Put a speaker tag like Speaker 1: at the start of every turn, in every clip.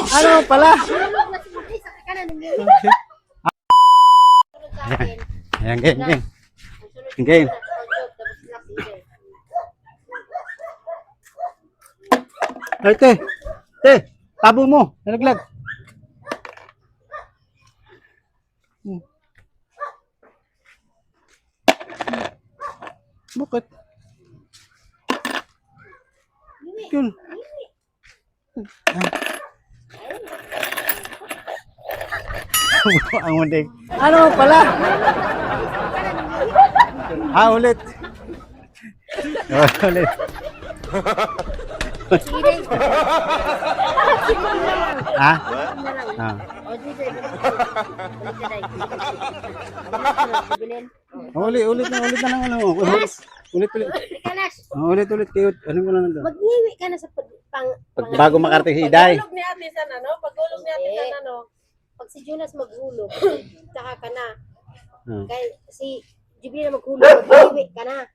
Speaker 1: Ano pala? Ayan, game, game. Game. Ay, te. Te, tabo mo. Nalaglag. Bakit? Yun. Ang mundik. Ano pala? Ulit. Ulit. Ha? Ulit na lang ano. Ulit. Ulit kayo. Ano mo lang nandun?
Speaker 2: Mag-iwi ka na sa
Speaker 1: Bago makarating si Iday.
Speaker 3: Pagulog ni ate sa ano? Pagulog ni ate sa ano?
Speaker 2: Pag si Jonas maghulog, tsaka ka na.
Speaker 1: Hmm.
Speaker 2: Kaya si Juby na maghulog, mag-iwi ka na.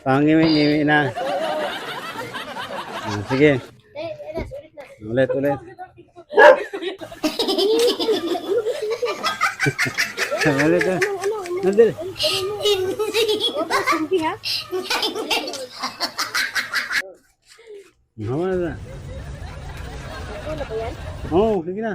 Speaker 1: Pangiwi na. Sige.
Speaker 2: Elas, ulit na.
Speaker 1: Ulit. Ulit na. Nandun.
Speaker 2: Huwag ka sumbi ha.
Speaker 1: Wala na.
Speaker 2: Ano ba yan?
Speaker 1: Oo, sige na.